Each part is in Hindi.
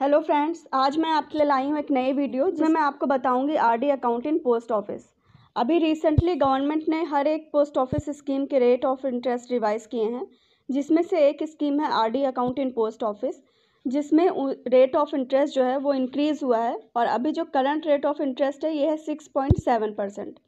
हेलो फ्रेंड्स, आज मैं आपके लिए लाई हूँ एक नई वीडियो जिसमें मैं आपको बताऊंगी RD account in post office. अभी रिसेंटली गवर्नमेंट ने हर एक पोस्ट ऑफिस स्कीम के रेट ऑफ इंटरेस्ट रिवाइज किए हैं, जिसमें से एक स्कीम है RD account in post office, जिसमें रेट ऑफ इंटरेस्ट जो है वो इंक्रीज़ हुआ है और अभी जो करंट रेट ऑफ इंटरेस्ट है ये है 6.7%।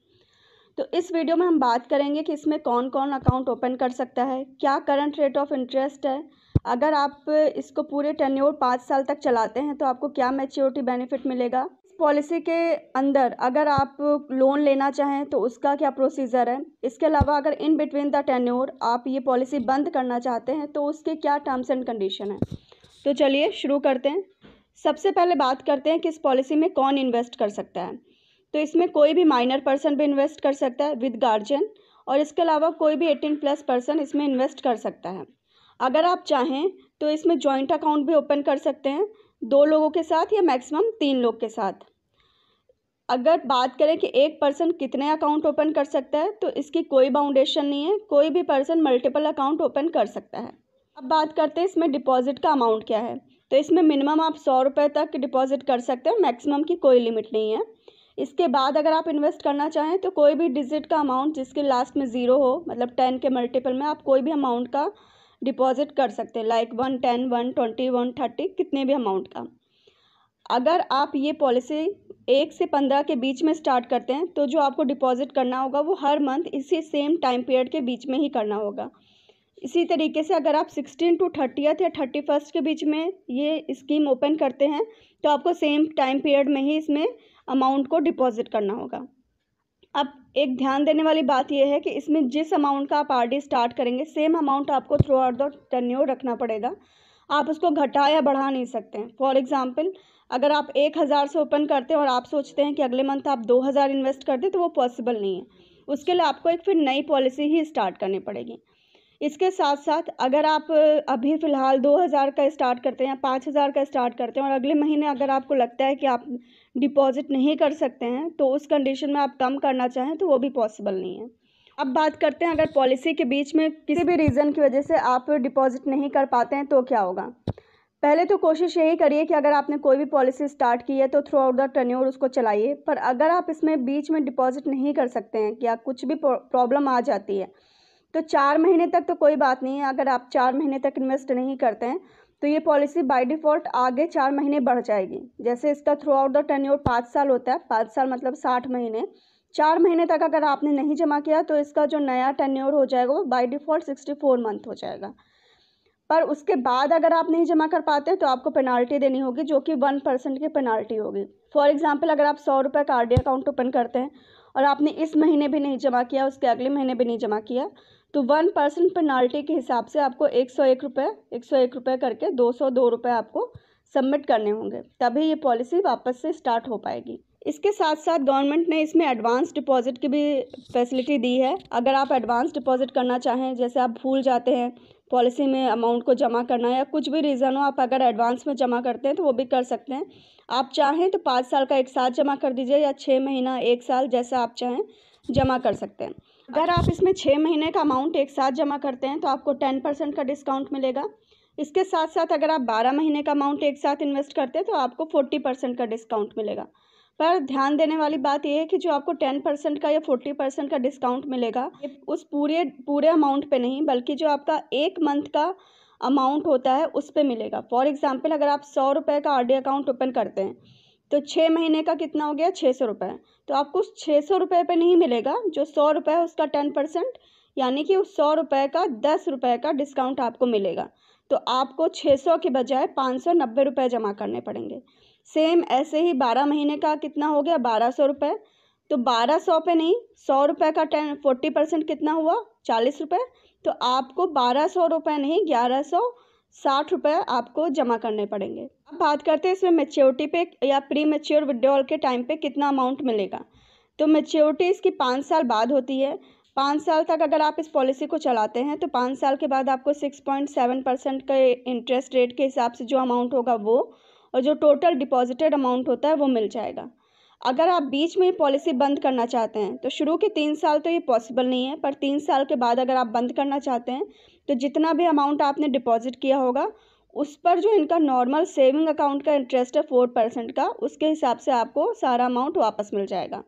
तो इस वीडियो में हम बात करेंगे कि इसमें कौन कौन अकाउंट ओपन कर सकता है, क्या करंट रेट ऑफ इंटरेस्ट है, अगर आप इसको पूरे टेन्योर 5 साल तक चलाते हैं तो आपको क्या मैच्योरिटी बेनिफिट मिलेगा। इस पॉलिसी के अंदर अगर आप लोन लेना चाहें तो उसका क्या प्रोसीजर है। इसके अलावा अगर इन बिटवीन द टेन्योर आप ये पॉलिसी बंद करना चाहते हैं तो उसके क्या टर्म्स एंड कंडीशन है। तो चलिए शुरू करते हैं। सबसे पहले बात करते हैं कि इस पॉलिसी में कौन इन्वेस्ट कर सकता है। तो इसमें कोई भी माइनर पर्सन भी इन्वेस्ट कर सकता है विद गार्जियन, और इसके अलावा कोई भी 18+ पर्सन इसमें इन्वेस्ट कर सकता है। अगर आप चाहें तो इसमें जॉइंट अकाउंट भी ओपन कर सकते हैं 2 लोगों के साथ या मैक्सिमम 3 लोग के साथ। अगर बात करें कि एक पर्सन कितने अकाउंट ओपन कर सकता है तो इसकी कोई बाउंडेशन नहीं है, कोई भी पर्सन मल्टीपल अकाउंट ओपन कर सकता है। अब बात करते हैं इसमें डिपॉजिट का अमाउंट क्या है। तो इसमें मिनिमम आप 100 रुपये तक डिपॉजिट कर सकते हैं, मैक्सिमम की कोई लिमिट नहीं है। इसके बाद अगर आप इन्वेस्ट करना चाहें तो कोई भी डिजिट का अमाउंट जिसके लास्ट में 0 हो, मतलब 10 के मल्टीपल में आप कोई भी अमाउंट का डिपॉजिट कर सकते हैं, लाइक 1, 10, 120, 130, कितने भी अमाउंट का। अगर आप ये पॉलिसी 1 से 15 के बीच में स्टार्ट करते हैं तो जो आपको डिपॉजिट करना होगा वो हर मंथ इसी सेम टाइम पीरियड के बीच में ही करना होगा। इसी तरीके से अगर आप 16 टू 30th या 31st के बीच में ये स्कीम ओपन करते हैं तो आपको सेम टाइम पीरियड में ही इसमें अमाउंट को डिपॉजिट करना होगा। अब एक ध्यान देने वाली बात यह है कि इसमें जिस अमाउंट का आप आरडी स्टार्ट करेंगे सेम अमाउंट आपको थ्रू आउट द टेन्योर रखना पड़ेगा। आप उसको घटा या बढ़ा नहीं सकते हैं। फॉर एग्जांपल, अगर आप 1000 से ओपन करते हैं और आप सोचते हैं कि अगले मंथ आप 2000 इन्वेस्ट कर दें तो वो पॉसिबल नहीं है। उसके लिए आपको एक फिर नई पॉलिसी ही स्टार्ट करनी पड़ेगी। इसके साथ साथ अगर आप अभी फ़िलहाल 2000 का स्टार्ट करते हैं या 5000 का स्टार्ट करते हैं और अगले महीने अगर आपको लगता है कि आप डिपॉजिट नहीं कर सकते हैं तो उस कंडीशन में आप कम करना चाहें तो वो भी पॉसिबल नहीं है। अब बात करते हैं अगर पॉलिसी के बीच में किसी भी रीज़न की वजह से आप डिपॉजिट नहीं कर पाते हैं तो क्या होगा। पहले तो कोशिश यही करिए कि अगर आपने कोई भी पॉलिसी स्टार्ट की है तो थ्रू आउट द टेन्योर उसको चलाइए। पर अगर आप इसमें बीच में डिपॉजिट नहीं कर सकते हैं या कुछ भी प्रॉब्लम आ जाती है तो 4 महीने तक तो कोई बात नहीं है। अगर आप 4 महीने तक इन्वेस्ट नहीं करते हैं तो ये पॉलिसी बाय डिफ़ॉल्ट आगे 4 महीने बढ़ जाएगी। जैसे इसका थ्रू आउट द टेन्योर 5 साल होता है, 5 साल मतलब 60 महीने। 4 महीने तक अगर आपने नहीं जमा किया तो इसका जो नया टेन्योर हो जाएगा वो बाय डिफ़ॉल्ट 64 मंथ हो जाएगा। पर उसके बाद अगर आप नहीं जमा कर पाते हैं तो आपको पेनाल्टी देनी होगी, जो कि 1% की पेनाल्टी होगी। फॉर एग्जांपल, अगर आप 100 रुपये का आरडी अकाउंट ओपन करते हैं और आपने इस महीने भी नहीं जमा किया, उसके अगले महीने भी नहीं जमा किया, तो 1% पेनाल्टी के हिसाब से आपको 101 रुपये करके 202 रुपये आपको सबमिट करने होंगे, तभी ये पॉलिसी वापस से स्टार्ट हो पाएगी। इसके साथ साथ गवर्नमेंट ने इसमें एडवांस डिपॉजिट की भी फैसिलिटी दी है। अगर आप एडवांस डिपॉजिट करना चाहें, जैसे आप भूल जाते हैं पॉलिसी में अमाउंट को जमा करना या कुछ भी रीज़न हो, आप अगर एडवांस में जमा करते हैं तो वो भी कर सकते हैं। आप चाहें तो 5 साल का एक साथ जमा कर दीजिए या 6 महीना, 1 साल, जैसा आप चाहें जमा कर सकते हैं। अगर आप इसमें 6 महीने का अमाउंट एक साथ जमा करते हैं तो आपको 10% का डिस्काउंट मिलेगा। इसके साथ साथ अगर आप 12 महीने का अमाउंट एक साथ इन्वेस्ट करते हैं तो आपको 40% का डिस्काउंट मिलेगा। पर ध्यान देने वाली बात यह है कि जो आपको 10% का या 40% का डिस्काउंट मिलेगा उस पूरे अमाउंट पे नहीं, बल्कि जो आपका 1 मंथ का अमाउंट होता है उस पे मिलेगा। फॉर एग्जांपल, अगर आप 100 रुपये का आरडी अकाउंट ओपन करते हैं तो 6 महीने का कितना हो गया, 600 रुपये। तो आपको उस 600 रुपये पे नहीं मिलेगा, जो 100 रुपये है उसका 10%, यानी कि उस 100 रुपये का 10 रुपये का डिस्काउंट आपको मिलेगा। तो आपको 600 के बजाय 590 रुपये जमा करने पड़ेंगे। सेम ऐसे ही 12 महीने का कितना हो गया, 1200 रुपये। तो 1200 पे नहीं, 100 रुपये का 40% कितना हुआ, 40 रुपये। तो आपको 1200 रुपये नहीं, 1160 रुपये आपको जमा करने पड़ेंगे। अब बात करते हैं इसमें मैच्योरिटी पे या प्री मैच्योर विड्रॉल के टाइम पे कितना अमाउंट मिलेगा। तो मैच्योरिटी इसकी 5 साल बाद होती है। 5 साल तक अगर आप इस पॉलिसी को चलाते हैं तो 5 साल के बाद आपको 6.7% के इंटरेस्ट रेट के हिसाब से जो अमाउंट होगा वो, और जो टोटल डिपॉजिटेड अमाउंट होता है वो मिल जाएगा। अगर आप बीच में पॉलिसी बंद करना चाहते हैं तो शुरू के 3 साल तो ये पॉसिबल नहीं है, पर 3 साल के बाद अगर आप बंद करना चाहते हैं तो जितना भी अमाउंट आपने डिपॉजिट किया होगा उस पर जो इनका नॉर्मल सेविंग अकाउंट का इंटरेस्ट है 4% का, उसके हिसाब से आपको सारा अमाउंट वापस मिल जाएगा।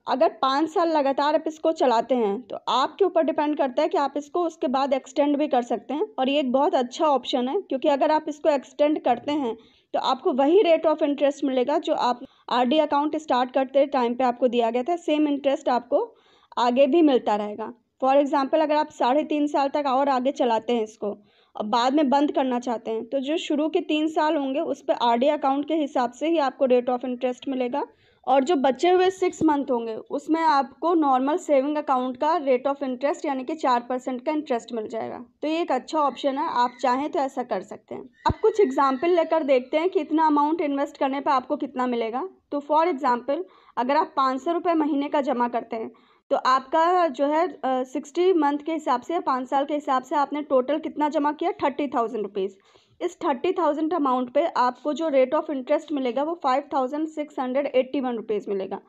अगर 5 साल लगातार आप इसको चलाते हैं तो आपके ऊपर डिपेंड करता है कि आप इसको उसके बाद एक्सटेंड भी कर सकते हैं, और ये एक बहुत अच्छा ऑप्शन है, क्योंकि अगर आप इसको एक्सटेंड करते हैं तो आपको वही रेट ऑफ इंटरेस्ट मिलेगा जो आप आरडी अकाउंट स्टार्ट करते टाइम पे आपको दिया गया था। सेम इंटरेस्ट आपको आगे भी मिलता रहेगा। फॉर एग्जांपल अगर आप 3.5 साल तक और आगे चलाते हैं इसको और बाद में बंद करना चाहते हैं, तो जो शुरू के 3 साल होंगे उस पर आरडी अकाउंट के हिसाब से ही आपको रेट ऑफ इंटरेस्ट मिलेगा, और जो बचे हुए 6 मंथ होंगे उसमें आपको नॉर्मल सेविंग अकाउंट का रेट ऑफ इंटरेस्ट यानी कि 4% का इंटरेस्ट मिल जाएगा। तो ये एक अच्छा ऑप्शन है, आप चाहें तो ऐसा कर सकते हैं। अब कुछ एग्जाम्पल लेकर देखते हैं कि इतना अमाउंट इन्वेस्ट करने पर आपको कितना मिलेगा। तो फॉर एग्जाम्पल अगर आप 500 रुपये महीने का जमा करते हैं तो आपका जो है 60 मंथ के हिसाब से या 5 साल के हिसाब से आपने टोटल कितना जमा किया, 30,000 रुपीज़। इस 30,000 अमाउंट पे आपको जो रेट ऑफ इंटरेस्ट मिलेगा वो 5,681 रुपीज़ मिलेगा।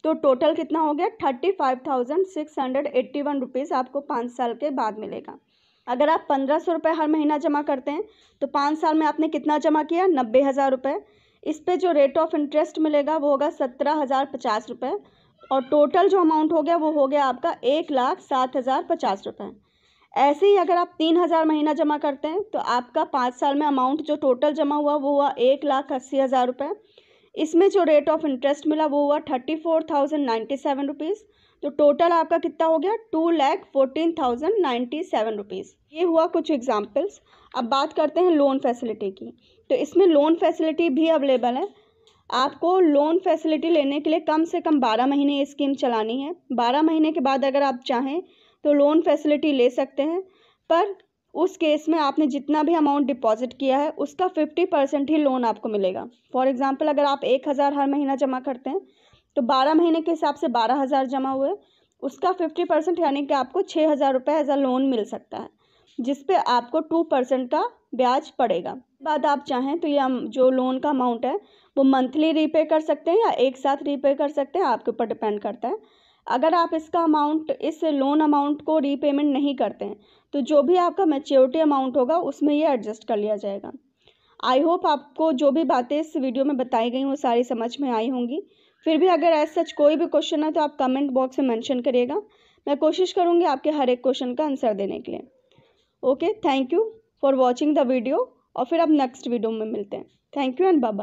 तो टोटल कितना हो गया, 35,681 रुपीज़ आपको 5 साल के बाद मिलेगा। अगर आप 1,500 रुपये हर महीना जमा करते हैं तो 5 साल में आपने कितना जमा किया, 90,000 रुपये। इस पे जो रेट ऑफ इंटरेस्ट मिलेगा वो होगा 17,050 रुपये, और टोटल जो अमाउंट हो गया वो हो गया आपका 1,07,050 रुपये। ऐसे ही अगर आप 3,000 महीना जमा करते हैं तो आपका 5 साल में अमाउंट जो टोटल जमा हुआ वो हुआ 1,80,000 रुपये। इसमें जो रेट ऑफ इंटरेस्ट मिला वो हुआ 34,097 रुपीज़। तो टोटल आपका कितना हो गया, 2,14,097 रुपीज़। ये हुआ कुछ एग्जाम्पल्स। अब बात करते हैं लोन फैसिलिटी की। तो इसमें लोन फैसिलिटी भी अवेलेबल है। आपको लोन फैसिलिटी लेने के लिए कम से कम 12 महीने ये स्कीम चलानी है। 12 महीने के बाद अगर आप चाहें तो लोन फैसिलिटी ले सकते हैं, पर उस केस में आपने जितना भी अमाउंट डिपॉजिट किया है उसका 50% ही लोन आपको मिलेगा। फॉर एग्जांपल अगर आप 1,000 हर महीना जमा करते हैं तो 12 महीने के हिसाब से 12,000 जमा हुए, उसका 50% यानी कि आपको 6,000 रुपये एज अ लोन मिल सकता है, जिस पे आपको 2% का ब्याज पड़ेगा। बाद आप चाहें तो ये जो लोन का अमाउंट है वो मंथली रीपे कर सकते हैं या एक साथ रीपे कर सकते हैं, आपके ऊपर डिपेंड करता है। अगर आप इसका अमाउंट, इस लोन अमाउंट को रीपेमेंट नहीं करते हैं तो जो भी आपका मैच्योरिटी अमाउंट होगा उसमें ये एडजस्ट कर लिया जाएगा। आई होप आपको जो भी बातें इस वीडियो में बताई गई वो सारी समझ में आई होंगी। फिर भी अगर ऐसा सच कोई भी क्वेश्चन है तो आप कमेंट बॉक्स में मेंशन करिएगा, मैं कोशिश करूँगी आपके हर एक क्वेश्चन का आंसर देने के लिए। Okay, thank you for watching the video, और फिर अब नेक्स्ट वीडियो में मिलते हैं। Thank you and bye bye.